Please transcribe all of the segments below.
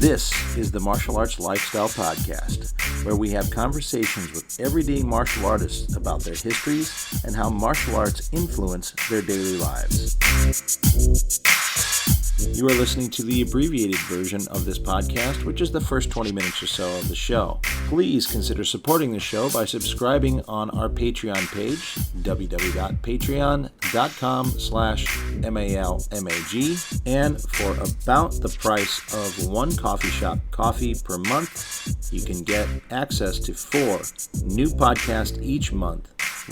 This is the Martial Arts Lifestyle Podcast, where we have conversations with everyday martial artists about their histories and how martial arts influence their daily lives. You are listening to the abbreviated version of this podcast, which is the first 20 minutes or so of the show. Please consider supporting the show by subscribing on our Patreon page, www.patreon.com/malmag, and for about the price of one coffee shop coffee per month, you can get access to 4 new podcasts each month,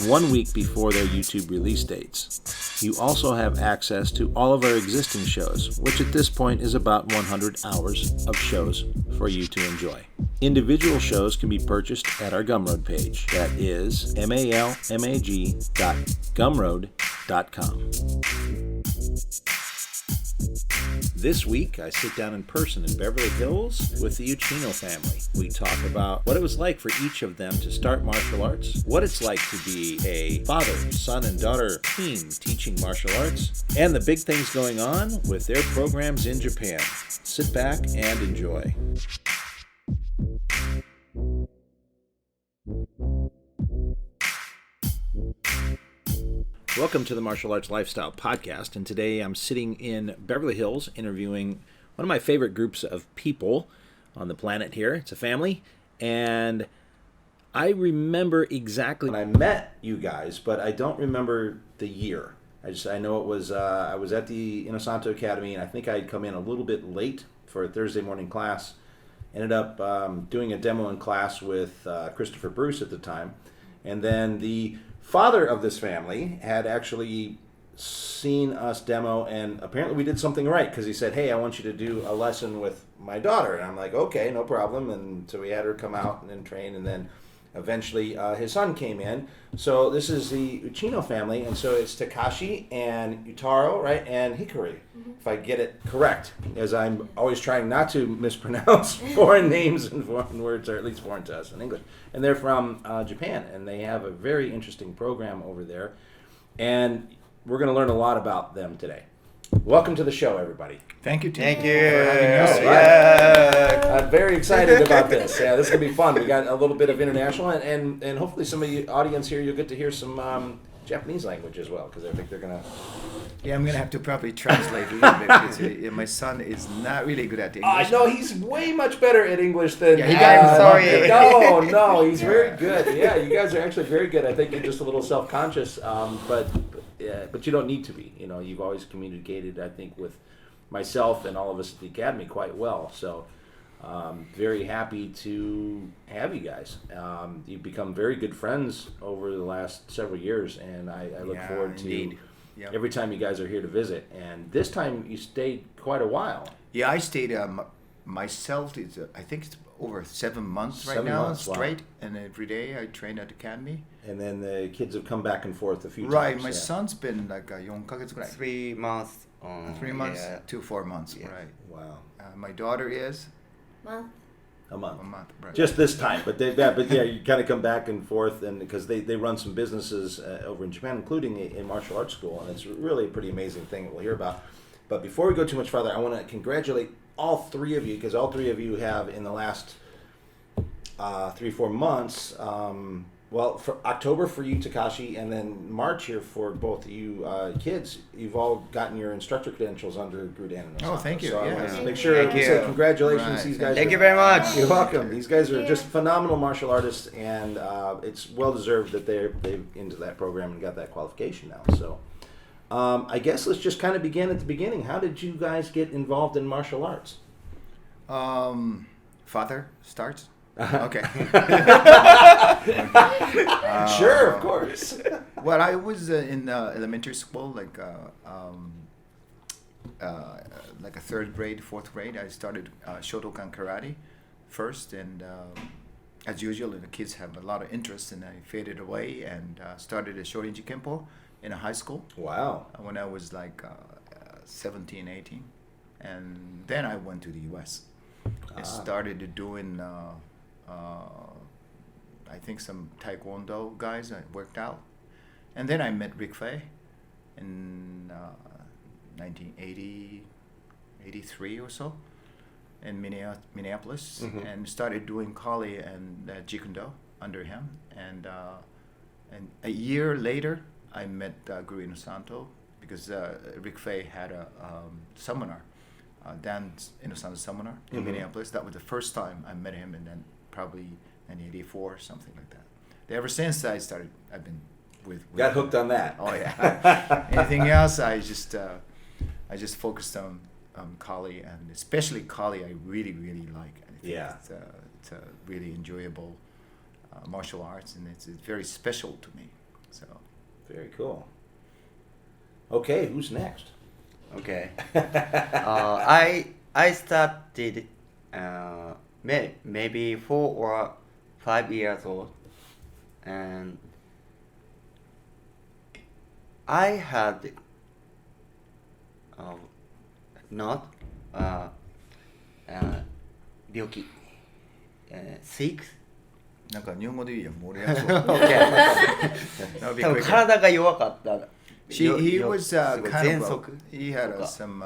1 week before their YouTube release dates. You also have access to all of our existing shows, which at this point is about 100 hours of shows for you to enjoy. Individual shows can be purchased at our Gumroad page. That is malmag.gumroad.com. This week, I sit down in person in Beverly Hills with the Uchino family. We talk about what it was like for each of them to start martial arts, what it's like to be a father, son, and daughter team teaching martial arts, and the big things going on with their programs in Japan. Sit back and enjoy. Welcome to the Martial Arts Lifestyle Podcast, and today I'm sitting in Beverly Hills interviewing one of my favorite groups of people on the planet here. It's a family, and I remember exactly when I met you guys, but I don't remember the year. I know it was, I was at the Inosanto Academy, and I think I had come in a little bit late for a Thursday morning class. Ended up doing a demo in class with Christopher Bruce at the time, and then the father of this family had actually seen us demo, and apparently we did something right, because he said, hey, I want you to do a lesson with my daughter. And I'm like, okay, no problem. And so we had her come out and then train, and then eventually his son came in. So this is the Uchino family, and so it's Takashi and Yutaro, right, and Hikari, if I get it correct, as I'm always trying not to mispronounce foreign names and foreign words, or at least foreign to us in English. And they're from Japan, and they have a very interesting program over there, and we're going to learn a lot about them today. Welcome to the show, everybody. Thank you, Tim. Thank you. For having us. Yeah. I'm very excited about this. Yeah, this is going to be fun. We got a little bit of international, and hopefully some of the audience here, you'll get to hear some Japanese language as well, because I think they're going to... Yeah, I'm going to have to probably translate a little bit, because my son is not really good at English. No, he's way much better at English than... Yeah, he got sorry. No, he's very good. Yeah, you guys are actually very good. I think you're just a little self-conscious, but you don't need to be. You know, you've always communicated, I think, with myself and all of us at the Academy quite well. So, very happy to have you guys. You've become very good friends over the last several years, and I look forward to every time you guys are here to visit. And this time you stayed quite a while. Yeah, I stayed myself. I think it's over 7 months right now, straight. Wow. And every day I train at the Academy. And then the kids have come back and forth a few times. Right, my son's been like 4 ヶ月 ぐらい. 3 months. 3 months to 4 months, right. Wow. My daughter is? A month. Right. Just this time, but you kind of come back and forth, and because they run some businesses over in Japan, including a martial arts school, and it's really a pretty amazing thing that we'll hear about. But before we go too much further, I want to congratulate all 3 of you, because all 3 of you have in the last 3-4 months. Well, for October for you, Takashi, and then March here for both of you kids, you've all gotten your instructor credentials under Guro Dan Inosanto. Oh, thank you. So yeah. I want to make sure to say congratulations. Right. These guys Thank you very much. You're welcome. These guys are just phenomenal martial artists, and it's well deserved that they're into that program and got that qualification now. So I guess let's just kind of begin at the beginning. How did you guys get involved in martial arts? Father starts? Okay. Sure, of course. Well, I was in elementary school, like a 3rd grade, 4th grade. I started Shotokan karate first, and as usual, the kids have a lot of interest, and I faded away and started a Shorinji Kempo in a high school. Wow. When I was like 17, 18. And then I went to the U.S. I started doing... I think some Taekwondo guys I worked out. And then I met Rick Fay in 1980, 83 or so. in Minneapolis, and started doing Kali and Jeet-Kune-Do under him. And a year later, I met Guro Dan Inosanto because Rick Fay had a seminar, Dan Inosanto seminar in Minneapolis. That was the first time I met him, and then probably 1984, something like that. Ever since I've been with Got hooked on that. Oh yeah. Anything else, I just focused on Kali, and especially Kali, I really like. I think it's a really enjoyable martial arts, and it's very special to me. So very cool. Okay, who's next? Okay. I started maybe 4 or 5 years old, and I had not 病気 sick. なんか日本語で言うやん、もう俺やそう。 多分体が弱かった。 He was kind 喘 of 息 he had some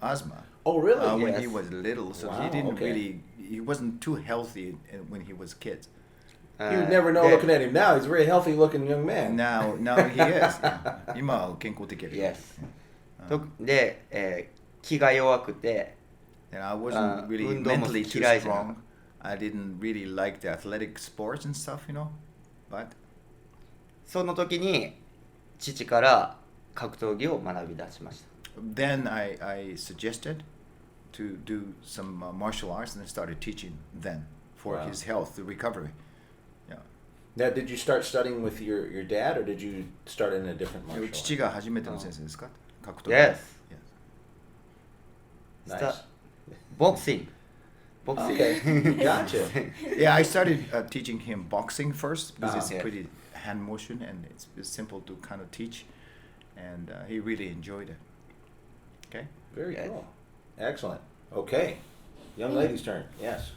asthma. Oh, really? When Yes. he was little, so Wow, he didn't okay. he wasn't too healthy when he was a kid. You would never know looking at him now. He's a very healthy looking young man. Now he is. 今は健康的やけど。 Yes. で、気が弱くて、 And I wasn't really 運動も mentally too 嫌いじゃなかっ strong. I didn't really like the athletic sports and stuff, you know. But その時に父から格闘技を学び出しました。 then I suggested to do some martial arts, and I started teaching then for Wow. his health, the recovery. Yeah. Now, did you start studying with your dad, or did you start in a different martial art? 父が初めての先生ですか？格闘技。 Yes. Nice. Boxing. Boxing. Okay, gotcha. Yeah, I started teaching him boxing first because it's Yes. pretty hand motion and it's simple to kind of teach, and he really enjoyed it. Okay. Very Yeah. cool. Excellent. Okay, young lady's turn. Yes.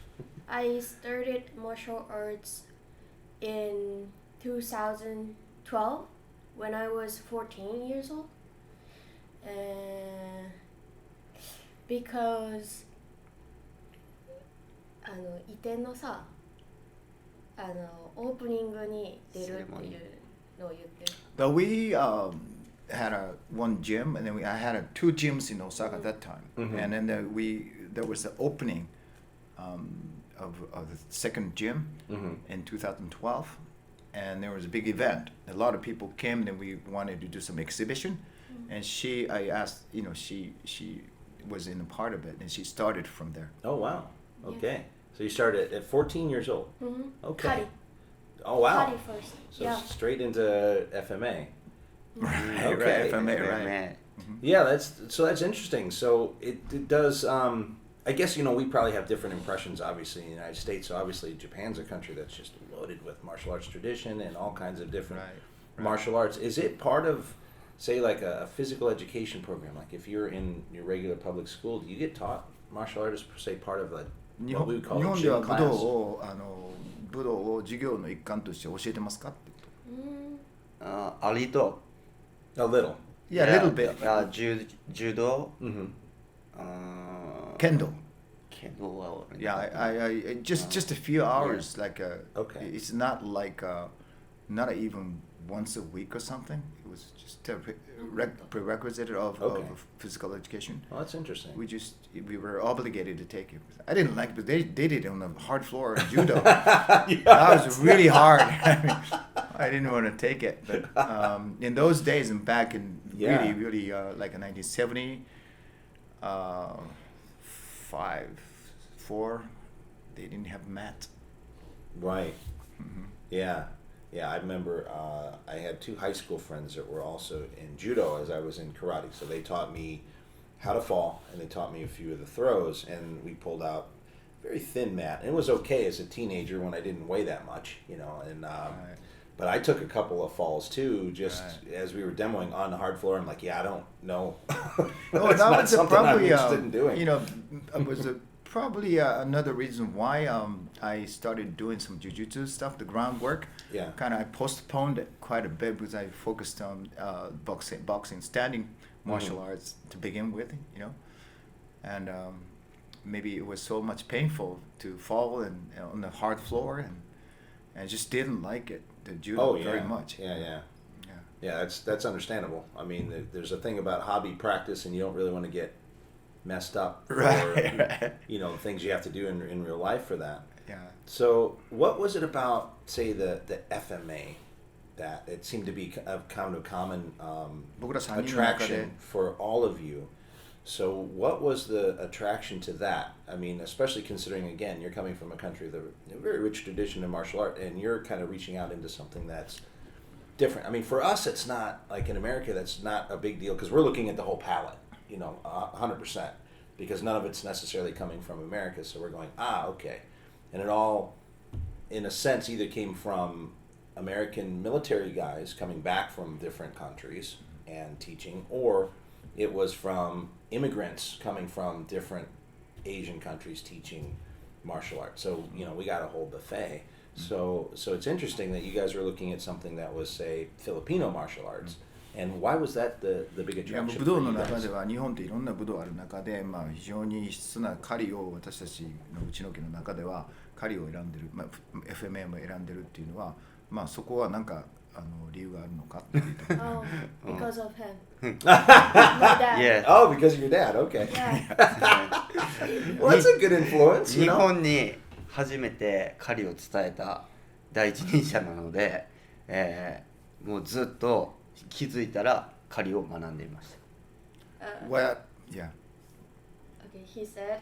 I started martial arts in 2012 when I was 14 years old. Because 移転のさオープニングに出るっていうのを言ってる。 But we had one gym, and then I had two gyms in Osaka at that time, and then there was the opening of the second gym in 2012, and there was a big event. A lot of people came, and we wanted to do some exhibition, and I asked, she was in a part of it, and she started from there. Oh wow. Okay. So you started at 14 years old. Okay. Kari. Oh wow. Kari first. So Yeah. straight into FMA. Right, Okay. FMA, right. Man. Yeah, that's interesting. So it does. I guess we probably have different impressions, obviously, in the United States. So obviously, Japan's a country that's just loaded with martial arts tradition and all kinds of different Right. martial arts. Is it part of, say, like a physical education program? Like if you're in your regular public school, do you get taught martial arts as, say, part of like what we would call 日 a 本では gym 武道 class? を武道を授業の一環として教えてますかって。 A little. A little. Yeah, a little bit. Judo. Mm-hmm. Kendo. Kendo. Yeah, I just a few hours. Like Okay. It's not like not even once a week or something. It was just a prerequisite of Okay. physical education. Well, that's interesting. We were obligated to take it. I didn't like it, but they did it on the hard floor in judo. That was really hard. I didn't want to take it, but in those days and back in Yeah. really like in 1970, 4, they didn't have mat. Right. Yeah. Yeah, I remember I had two high school friends that were also in judo as I was in karate. So they taught me how to fall, and they taught me a few of the throws, and we pulled out very thin mat. And it was okay as a teenager when I didn't weigh that much, and Right. but I took a couple of falls too, just Right. as we were demoing on the hard floor. I'm like, yeah, I don't know. Oh, It's that not was something probably I'm interested in doing. it was probably another reason why I started doing some jujitsu stuff, the groundwork. Yeah. Kind of I postponed it quite a bit because I focused on boxing, standing martial arts to begin with, and maybe it was so much painful to fall and on the hard floor, and I just didn't like it, the judo, very much. Yeah, that's understandable. I mean, there's a thing about hobby practice, and you don't really want to get messed up for Right. things you have to do in real life for that. Yeah. So what was it about, say, the FMA that it seemed to be a kind of common 僕ら3人の中で attraction for all of you? So what was the attraction to that? I mean, especially considering, again, you're coming from a country with a very rich tradition in martial art, and you're kind of reaching out into something that's different. I mean, for us, it's not, like in America, that's not a big deal, because we're looking at the whole palette, 100%, because none of it's necessarily coming from America, so we're going, okay. And it all, in a sense, either came from American military guys coming back from different countries and teaching, or it was from immigrants coming from different Asian countries teaching martial arts. So, we got a whole buffet. So it's interesting that you guys were looking at something that was, say, Filipino martial arts. And why was that the big いや attraction 武 for 道の you 中 guys? では日本っていろんな武道ある中で、非常に質な狩りを私たちの内野家の中では狩りを選んでる、FMA も選んでるっていうのは、そこはなんか理由があるのかっていうところ Oh, because of him. My dad. Yeah. Oh, because of your dad. Okay. Yeah. Well, that's a good influence. 日本に初めて狩りを伝えた第一人者なので、もうずっと気づいたら狩りを学んでいました。Well, yeah. Okay, he said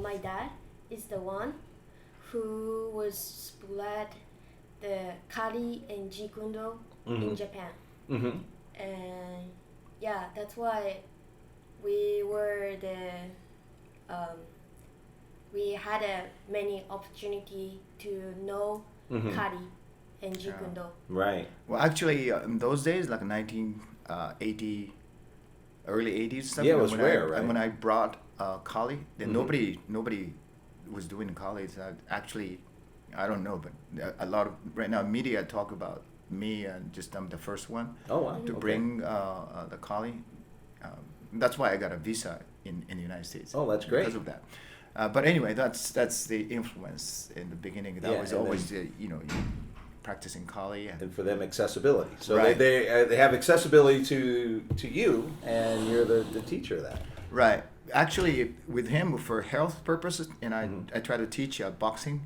my dad is the one who was split the kari and jikundo in Japan. Mm-hmm. And yeah, that's why we had many opportunity to know kari and jikundo. Right. Well, actually, in those days, like 1980, early 80s, something. Yeah, it was rare, right? When I brought Kali, then nobody was doing Kali. Actually, I don't know, but a lot of right now media talk about me and just I'm the first one Oh, wow. to Okay. bring the Kali. That's why I got a visa in the United States. Oh, that's great. Because of that. But anyway, that's the influence in the beginning. That Yeah, was and always practicing Kali. And for them, accessibility. So Right. they have accessibility to you, and you're the teacher of that. Right. Actually, with him, for health purposes, and I try to teach boxing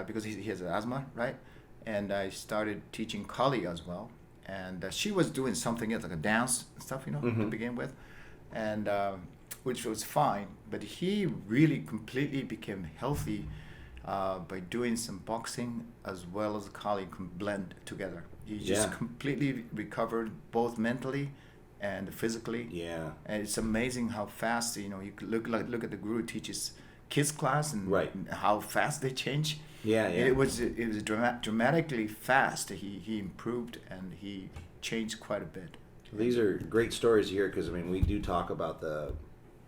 because he has asthma, right? And I started teaching Kali as well. And she was doing something else, like a dance stuff, to begin with, and which was fine. But he really completely became healthy by doing some boxing as well as Kali blend together. He just Yeah. completely recovered both mentally and physically. Yeah. And it's amazing how fast you could look at the guru teaches kids class and Right. how fast they change. Yeah. It was dramatically fast. He improved and he changed quite a bit. These are great stories here because, we do talk about the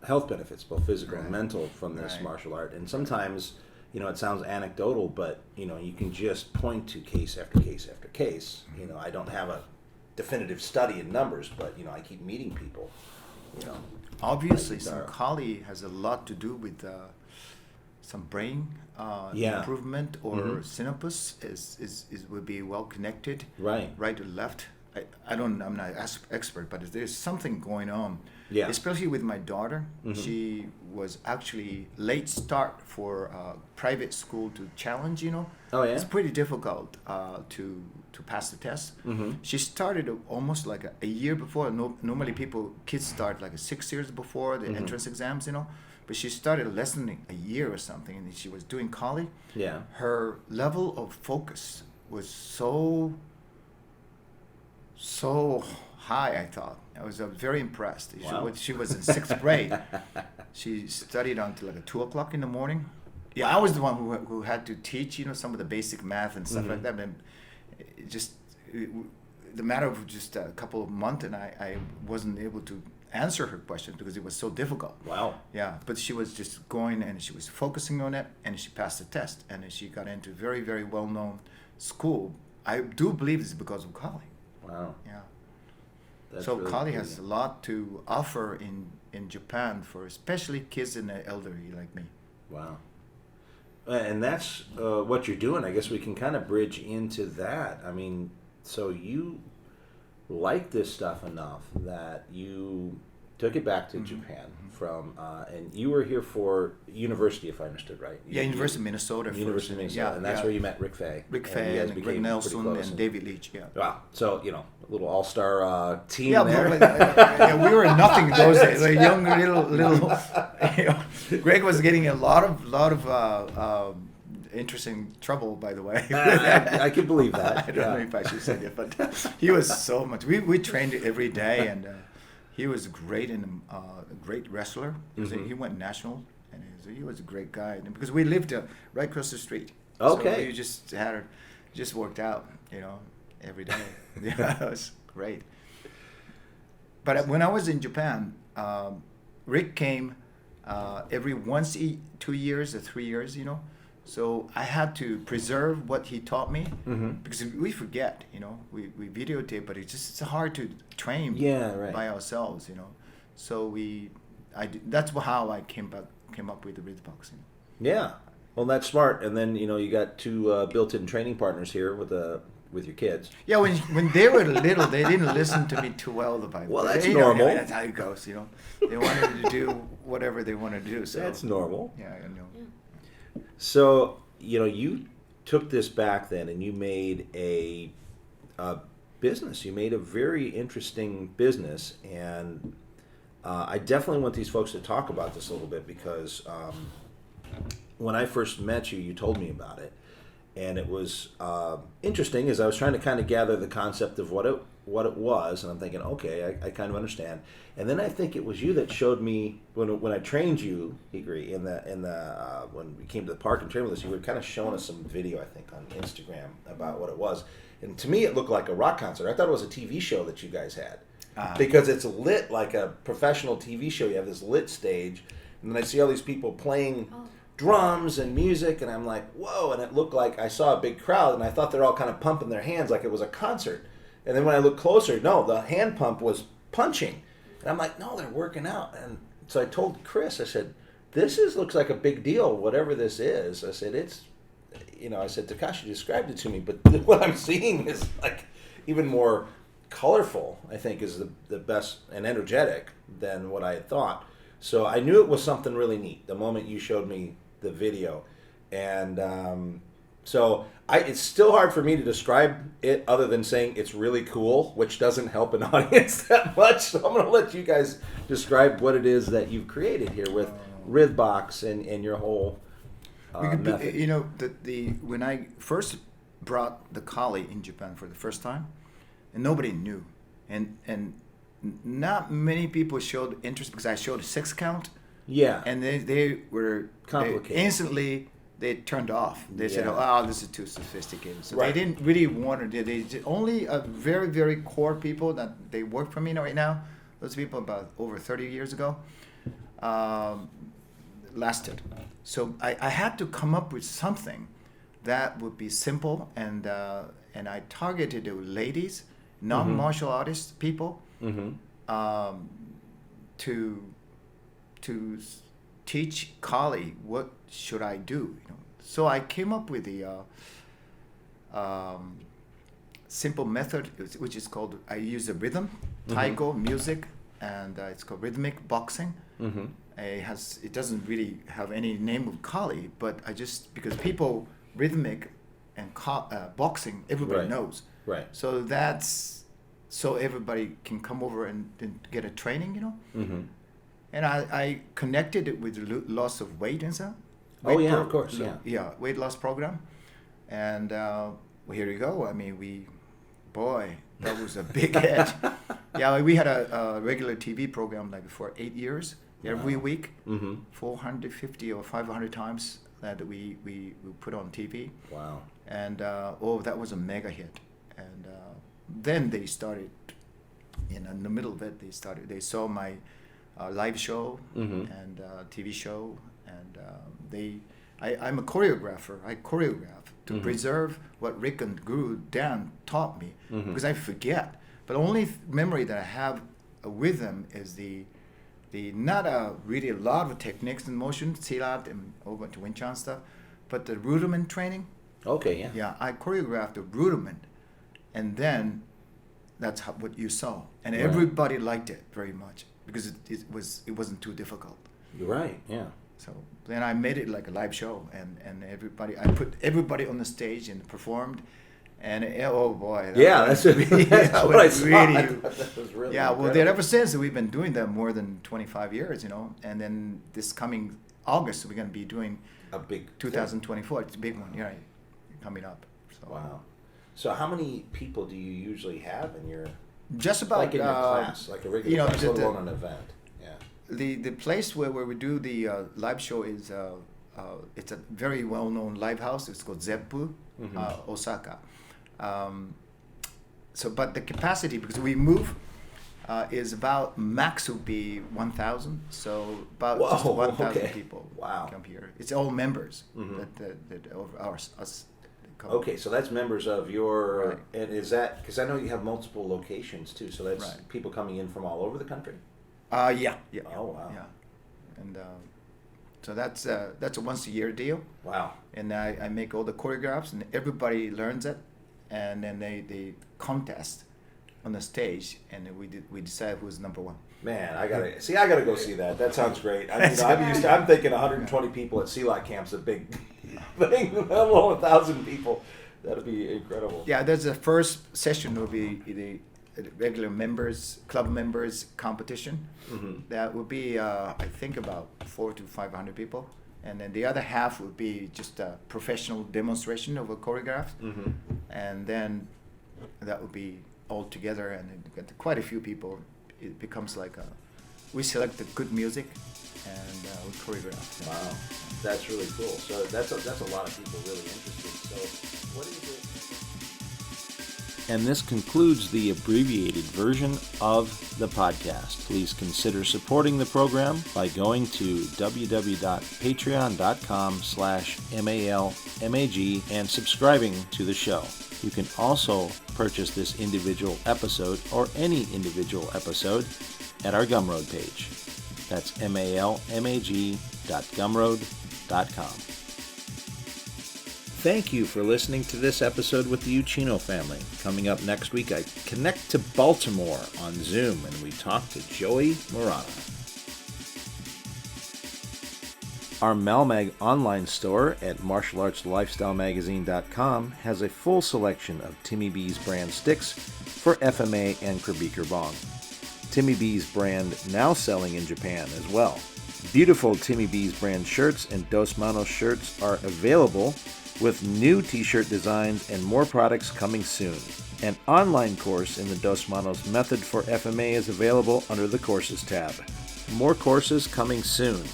health benefits, both physical and Right. mental, from this Right. martial art. And sometimes, it sounds anecdotal, but, you can just point to case after case after case. I don't have a definitive study in numbers, but, I keep meeting people, Obviously, Like some Utaro. Kali has a lot to do with some brain Yeah. improvement, or Mhm. synapse is will be well connected, Right. right to left. I'm not expert, but there's something going on. Yeah. Especially with my daughter, Mhm. she was actually late start for private school to challenge. Oh, yeah? It's pretty difficult to pass the test. Mhm. She started almost like a year before. Normally, kids start like 6 years before the entrance exams, But she started less than a year or something, and she was doing Kali. Yeah. Her level of focus was so high, I thought. I was very impressed. Wow. She was in 6th grade. She studied until like 2 o'clock in the morning. Yeah, I was the one who had to teach, some of the basic math and stuff like that. But the matter of just a couple of months, and I wasn't able to answer her questions because it was so difficult. Wow. Yeah, but she was just going and she was focusing on it, and she passed the test, and she got into very, very well-known school. I do believe it's because of Kali. Wow. Yeah. So really Kali cool. has a lot to offer in Japan for especially kids and the elderly like me. Wow. And that's what you're doing. I guess we can kind of bridge into that. I mean, so you like this stuff enough that you took it back to Japan from, and you were here for university, if I understood right. Yeah, University of Minnesota. University of first. Minnesota, and that's where you met Rick Fay. Rick you Fay guys and became Greg pretty Nelson close and David Leach. Yeah. Wow. So, a little all-star team Yeah, there. yeah, we were nothing those days. Like young little. Greg was getting a lot of interesting trouble, by the way. I can believe that. I don't know if I should say that, but he was so much. We trained every day, and he was great and a great wrestler. He went national, and he was a great guy. And because we lived right across the street. Okay. So we just worked out, every day. Yeah, it was great. But when I was in Japan, Rick came every 2 years or 3 years, So I had to preserve what he taught me because we forget, we videotape, but it's hard to train by ourselves, So that's how I came up with the RhythBox. Yeah. Well, that's smart. And then, you got two built-in training partners here with your kids. Yeah, when they were little, they didn't listen to me too well. Well, that's normal. That's how it goes, They wanted to do whatever they wanted to do. So That's normal. Yeah, I know. So, you took this back then and you made a business. You made a very interesting business. And I definitely want these folks to talk about this a little bit because when I first met you, you told me about it. And it was interesting as I was trying to kind of gather the concept of what it was. And I'm thinking, okay, I kind of understand. And then I think it was you that showed me when I trained you, Hikari, in the when we came to the park and trained with us, you were kind of showing us some video, I think, on Instagram about what it was. And to me, it looked like a rock concert. I thought it was a TV show that you guys had because it's lit like a professional TV show. You have this lit stage, and then I see all these people playing drums and music, and I'm like, whoa, and it looked like I saw a big crowd, and I thought they're all kind of pumping their hands like it was a concert. And then when I looked closer, no, the hand pump was punching. And I'm like, no, they're working out. And so I told Chris, I said, looks like a big deal, whatever this is. I said, I said, Takashi described it to me, but what I'm seeing is like even more colorful, I think, is the best, and energetic than what I had thought. So I knew it was something really neat the moment you showed me the video. And so it's still hard for me to describe it other than saying it's really cool, which doesn't help an audience that much. So I'm going to let you guys describe what it is that you've created here with RhythBox and your whole method. When I first brought the Kali in Japan for the first time, and nobody knew, and not many people showed interest because I showed a 6 count. Yeah. And they were complicated. Instantly they turned off. They said, "Oh, this is too sophisticated." So right. They didn't really want to do. They only a very very core people that they work for me right now. Those people about over 30 years ago lasted. So I had to come up with something that would be simple and I targeted the ladies, non-martial artists people, to teach Kali what should I do. So I came up with the simple method, which is called, I use the rhythm, taiko, music, and it's called Rhythmic Boxing. It doesn't really have any name of Kali, but because people, rhythmic and boxing, everybody knows. Right. So so everybody can come over and get a training, And I connected it with loss of weight and stuff. Of course, yeah. Yeah, weight loss program. And here you go. I mean, that was a big hit. Yeah, we had a regular TV program like for 8 years, every week, 450 or 500 times that we put on TV. Wow. And that was a mega hit. And then they started, in the middle of it, they saw my live show and TV show, and I'm a choreographer. I choreograph to preserve what Rick and Guro Dan taught me because I forget. But only memory that I have with them is the not really a lot of techniques in motion, silat and over to Wing Chun stuff, but the rudiment training. Okay, yeah. Yeah, I choreographed the rudiment, and then that's what you saw, and Right. everybody liked it very much because it wasn't too difficult. You're right, yeah. So then I made it like a live show, and I put everybody on the stage and performed, and oh boy, That's what I saw. really, I thought that was really yeah. Well, incredible. then ever since we've been doing that more than 25 years, and then this coming August we're going to be doing a big 2024. It's a big one, yeah, coming up. So Wow. So how many people do you usually have in your just about like in your class, like a regular class, let alone an event? Yeah. The place where we do the live show is it's a very well known live house. It's called Zeppu, Osaka. But the capacity, because we move, is about max would be 1,000. So about just 1,000 people come here. It's all members that over us. Come. Okay, so that's members of your, Right. and is that, because I know you have multiple locations too, so that's Right. people coming in from all over the country? Yeah. Oh, wow. Yeah, and so that's a once a year deal. Wow. And I make all the choreographs, and everybody learns it, and then they contest on the stage, and then we decide who's number one. Man, I gotta go see that. That sounds great. I mean, I'm thinking 120 people at Sea-Lot camp's a big thing, let alone 1,000 people. That'd be incredible. Yeah, there's the first session will be the regular members, club members competition. That would be I think about 400 to 500 people, and then the other half would be just a professional demonstration of a choreograph, and then that would be all together, and then you get quite a few people. It becomes like we select the good music, and we choreograph. Wow, that's really cool. So that's a lot of people really interested. So what is it? And this concludes the abbreviated version of the podcast. Please consider supporting the program by going to www.patreon.com/malmag and subscribing to the show. You can also purchase this individual episode or any individual episode at our Gumroad page. That's malmag.gumroad.com. Thank you for listening to this episode with the Uchino family. Coming up next week, I connect to Baltimore on Zoom and we talk to Joey Murata. Our Malmag online store at martialartslifestylemagazine.com has a full selection of Timmy B's brand sticks for FMA and Krabiker Bong. Timmy B's brand now selling in Japan as well. Beautiful Timmy B's brand shirts and Dos Manos shirts are available with new t-shirt designs and more products coming soon. An online course in the Dos Manos method for FMA is available under the Courses tab. More courses coming soon.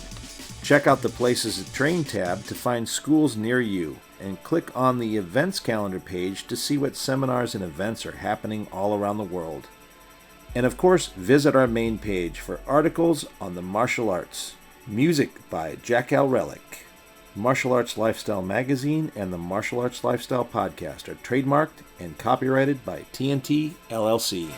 Check out the Places to Train tab to find schools near you, and click on the Events Calendar page to see what seminars and events are happening all around the world. And of course, visit our main page for articles on the martial arts. Music by Jackal Relic. Martial Arts Lifestyle Magazine and the Martial Arts Lifestyle Podcast are trademarked and copyrighted by TNT LLC.